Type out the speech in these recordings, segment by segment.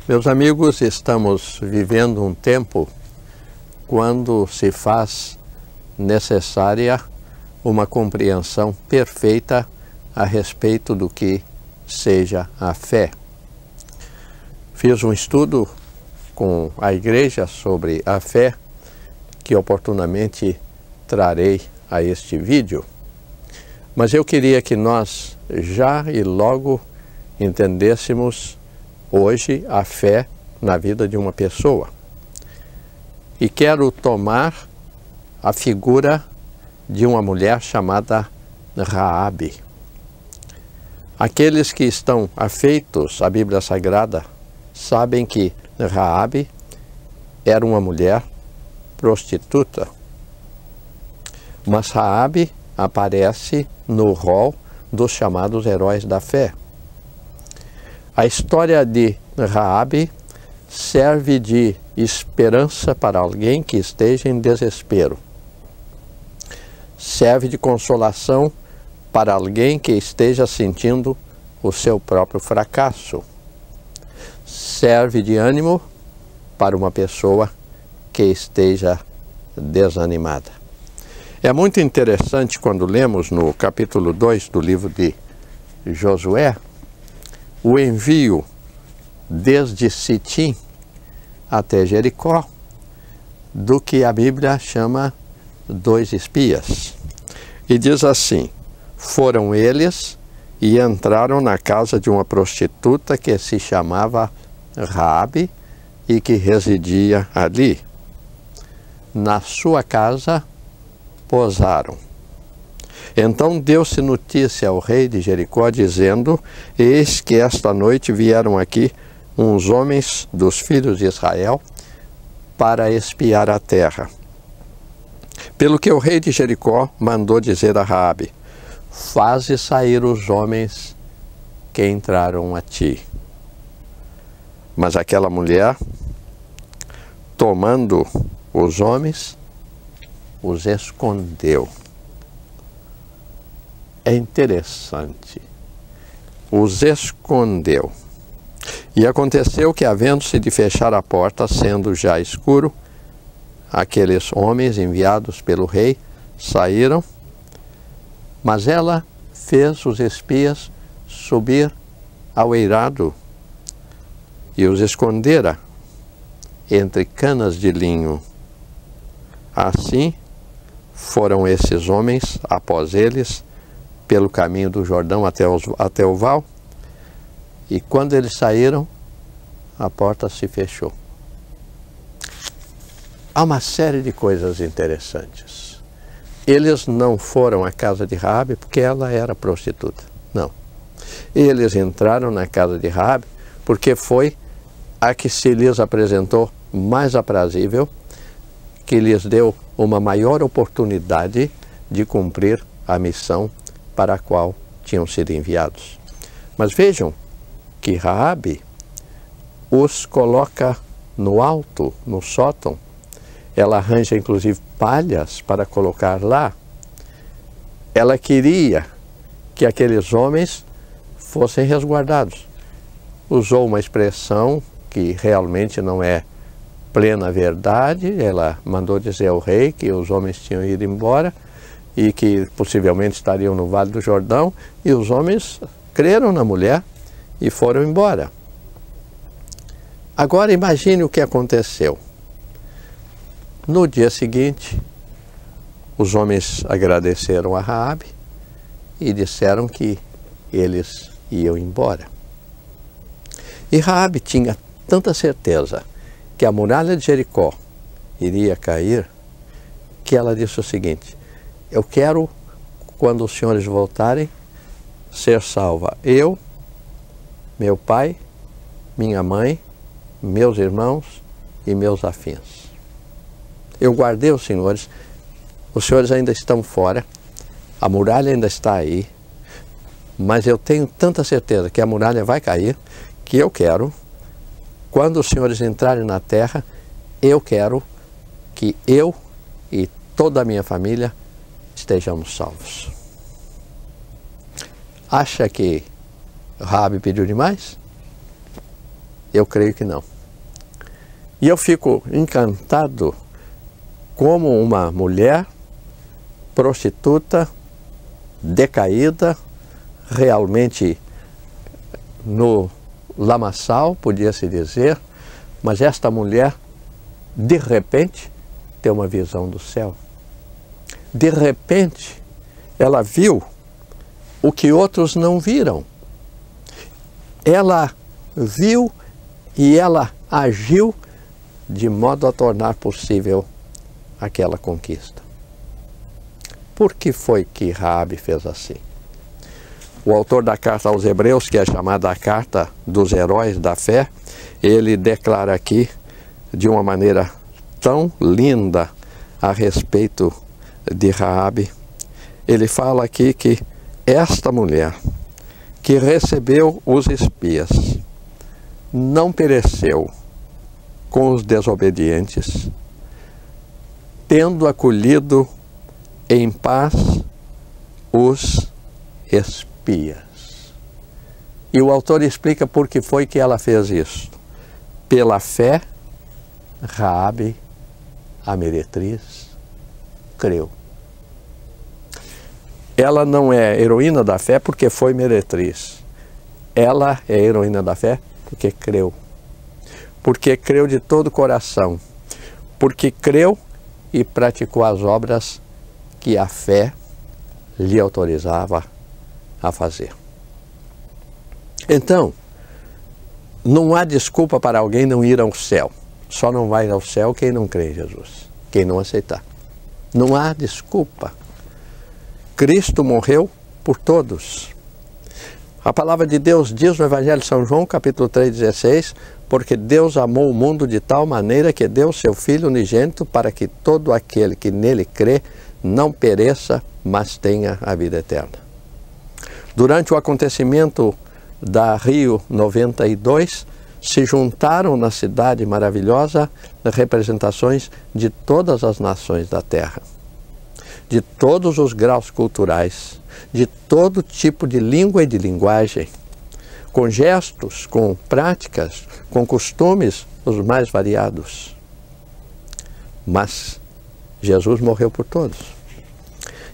Meus amigos, estamos vivendo um tempo quando se faz necessária uma compreensão perfeita a respeito do que seja a fé. Fiz um estudo com a igreja sobre a fé, que oportunamente trarei a este vídeo, mas eu queria que nós já e logo entendêssemos hoje a fé na vida de uma pessoa. E quero tomar a figura de uma mulher chamada Raabe. Aqueles que estão afeitos à Bíblia Sagrada sabem que Raabe era uma mulher prostituta. Mas Raabe aparece no rol dos chamados heróis da fé. A história de Raabe serve de esperança para alguém que esteja em desespero. Serve de consolação para alguém que esteja sentindo o seu próprio fracasso. Serve de ânimo para uma pessoa que esteja desanimada. É muito interessante quando lemos no capítulo 2 do livro de Josué, o envio desde Sitim até Jericó, do que a Bíblia chama 2 espias. E diz assim: foram eles e entraram na casa de uma prostituta que se chamava Raabe e que residia ali. Na sua casa posaram. Então deu-se notícia ao rei de Jericó, dizendo: eis que esta noite vieram aqui uns homens dos filhos de Israel para espiar a terra. Pelo que o rei de Jericó mandou dizer a Raabe: faze sair os homens que entraram a ti. Mas aquela mulher, tomando os homens, os escondeu. É interessante. Os escondeu. E aconteceu que, havendo-se de fechar a porta, sendo já escuro, aqueles homens enviados pelo rei saíram, mas ela fez os espias subir ao eirado e os escondera entre canas de linho. Assim foram esses homens após eles pelo caminho do Jordão até o val, e quando eles saíram, a porta se fechou. Há uma série de coisas interessantes. Eles não foram à casa de Raabe porque ela era prostituta. Não. Eles entraram na casa de Raabe porque foi a que se lhes apresentou mais aprazível, que lhes deu uma maior oportunidade de cumprir a missão para a qual tinham sido enviados. Mas vejam que Raabe os coloca no alto, no sótão. Ela arranja inclusive palhas para colocar lá. Ela queria que aqueles homens fossem resguardados. Usou uma expressão que realmente não é plena verdade. Ela mandou dizer ao rei que os homens tinham ido embora e que possivelmente estariam no Vale do Jordão, e os homens creram na mulher e foram embora. Agora imagine o que aconteceu. No dia seguinte, os homens agradeceram a Raabe e disseram que eles iam embora. E Raabe tinha tanta certeza que a muralha de Jericó iria cair, que ela disse o seguinte: eu quero, quando os senhores voltarem, ser salva eu, meu pai, minha mãe, meus irmãos e meus afins. Eu guardei os senhores ainda estão fora, a muralha ainda está aí, mas eu tenho tanta certeza que a muralha vai cair, que eu quero, quando os senhores entrarem na terra, eu quero que eu e toda a minha família estejamos salvos. Acha que Raabe pediu demais? Eu creio que não. E eu fico encantado como uma mulher prostituta, decaída, realmente no lamaçal, podia-se dizer, mas esta mulher, de repente, tem uma visão do céu. De repente, ela viu o que outros não viram. Ela viu e ela agiu de modo a tornar possível aquela conquista. Por que foi que Raabe fez assim? O autor da carta aos Hebreus, que é chamada a carta dos heróis da fé, ele declara aqui de uma maneira tão linda a respeito de Raabe. Ele fala aqui que esta mulher que recebeu os espias não pereceu com os desobedientes, tendo acolhido em paz os espias. E o autor explica por que foi que ela fez isso. Pela fé, Raabe, a meretriz, creu. Ela não é heroína da fé porque foi meretriz. Ela é heroína da fé porque creu. Porque creu de todo o coração. Porque creu e praticou as obras que a fé lhe autorizava a fazer. Então, não há desculpa para alguém não ir ao céu. Só não vai ao céu quem não crê em Jesus, quem não aceitar. Não há desculpa. Cristo morreu por todos. A palavra de Deus diz no Evangelho de São João, capítulo 3,16, porque Deus amou o mundo de tal maneira que deu seu Filho unigênito para que todo aquele que nele crê não pereça, mas tenha a vida eterna. Durante o acontecimento da Rio 92, se juntaram na cidade maravilhosa representações de todas as nações da terra, de todos os graus culturais, de todo tipo de língua e de linguagem, com gestos, com práticas, com costumes os mais variados. Mas Jesus morreu por todos.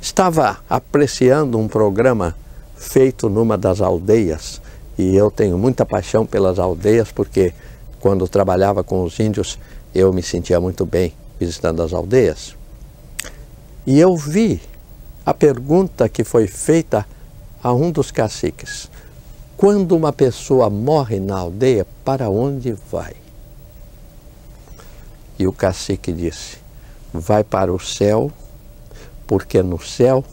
Estava apreciando um programa feito numa das aldeias, e eu tenho muita paixão pelas aldeias, porque quando trabalhava com os índios, eu me sentia muito bem visitando as aldeias. E eu vi a pergunta que foi feita a um dos caciques: quando uma pessoa morre na aldeia, para onde vai? E o cacique disse: vai para o céu, porque no céu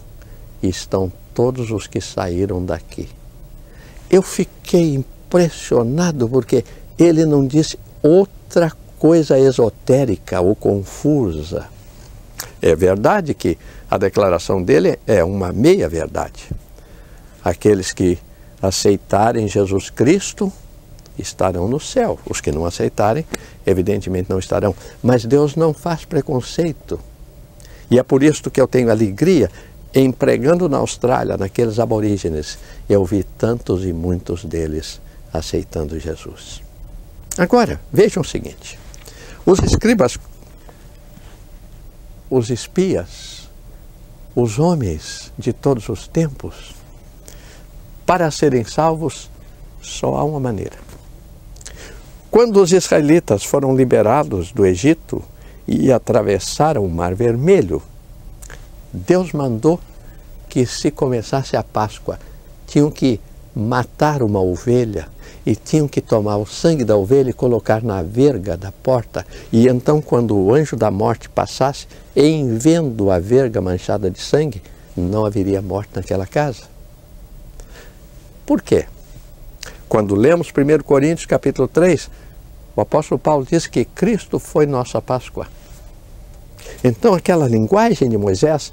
estão todos os que saíram daqui. Eu fiquei impressionado porque ele não disse outra coisa esotérica ou confusa. É verdade que a declaração dele é uma meia-verdade. Aqueles que aceitarem Jesus Cristo estarão no céu. Os que não aceitarem, evidentemente não estarão. Mas Deus não faz preconceito. E é por isso que eu tenho alegria em pregando na Austrália, naqueles aborígenes, eu vi tantos e muitos deles aceitando Jesus. Agora, vejam o seguinte: os escribas, os espias, os homens de todos os tempos, para serem salvos, só há uma maneira. Quando os israelitas foram liberados do Egito e atravessaram o Mar Vermelho, Deus mandou que se começasse a Páscoa, tinham que matar uma ovelha e tinham que tomar o sangue da ovelha e colocar na verga da porta. E então, quando o anjo da morte passasse, em vendo a verga manchada de sangue, não haveria morte naquela casa. Por quê? Quando lemos 1 Coríntios capítulo 3, o apóstolo Paulo diz que Cristo foi nossa Páscoa. Então aquela linguagem de Moisés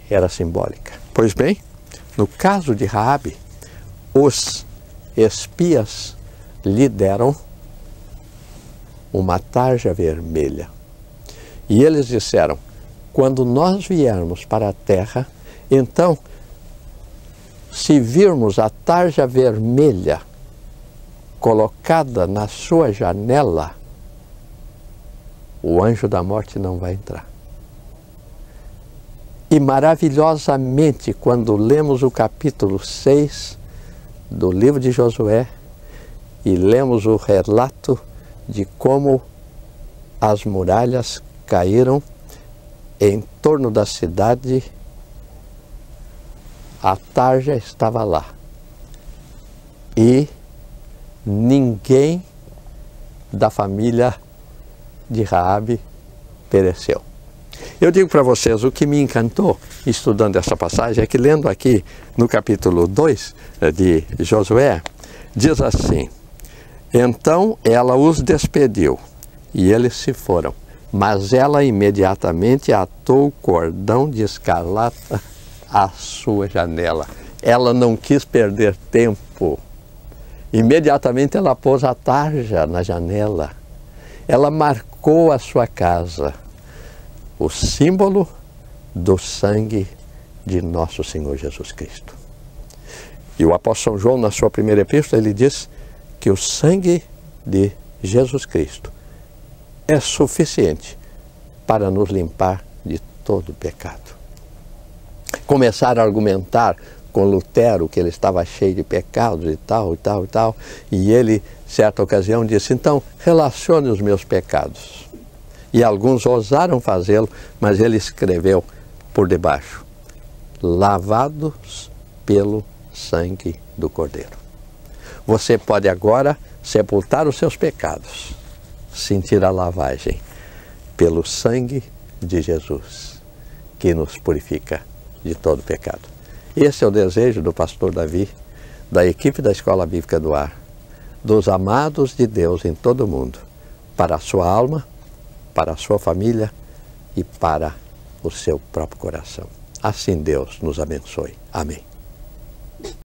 era simbólica. Pois bem, no caso de Raabe, os espias lhe deram uma tarja vermelha. E eles disseram: quando nós viermos para a terra, então, se virmos a tarja vermelha colocada na sua janela, o anjo da morte não vai entrar. E maravilhosamente, quando lemos o capítulo 6 do livro de Josué e lemos o relato de como as muralhas caíram em torno da cidade, a tarja estava lá. E ninguém da família de Raabe pereceu. Eu digo para vocês, o que me encantou estudando essa passagem é que, lendo aqui no capítulo 2 de Josué, diz assim: então ela os despediu e eles se foram, mas ela imediatamente atou o cordão de escarlata à sua janela. Ela não quis perder tempo. Imediatamente ela pôs a tarja na janela. Ela marcou a sua casa, o símbolo do sangue de nosso Senhor Jesus Cristo. E o apóstolo João, na sua primeira epístola, ele diz que o sangue de Jesus Cristo é suficiente para nos limpar de todo pecado. Começaram a argumentar com Lutero que ele estava cheio de pecados e tal, e tal, e tal. E ele, certa ocasião, disse: então, relacione os meus pecados. E alguns ousaram fazê-lo, mas ele escreveu por debaixo: lavados pelo sangue do Cordeiro. Você pode agora sepultar os seus pecados, sentir a lavagem pelo sangue de Jesus, que nos purifica de todo pecado. Esse é o desejo do pastor Davi, da equipe da Escola Bíblica do Ar, dos amados de Deus em todo o mundo, para a sua alma, para a sua família e para o seu próprio coração. Assim Deus nos abençoe. Amém.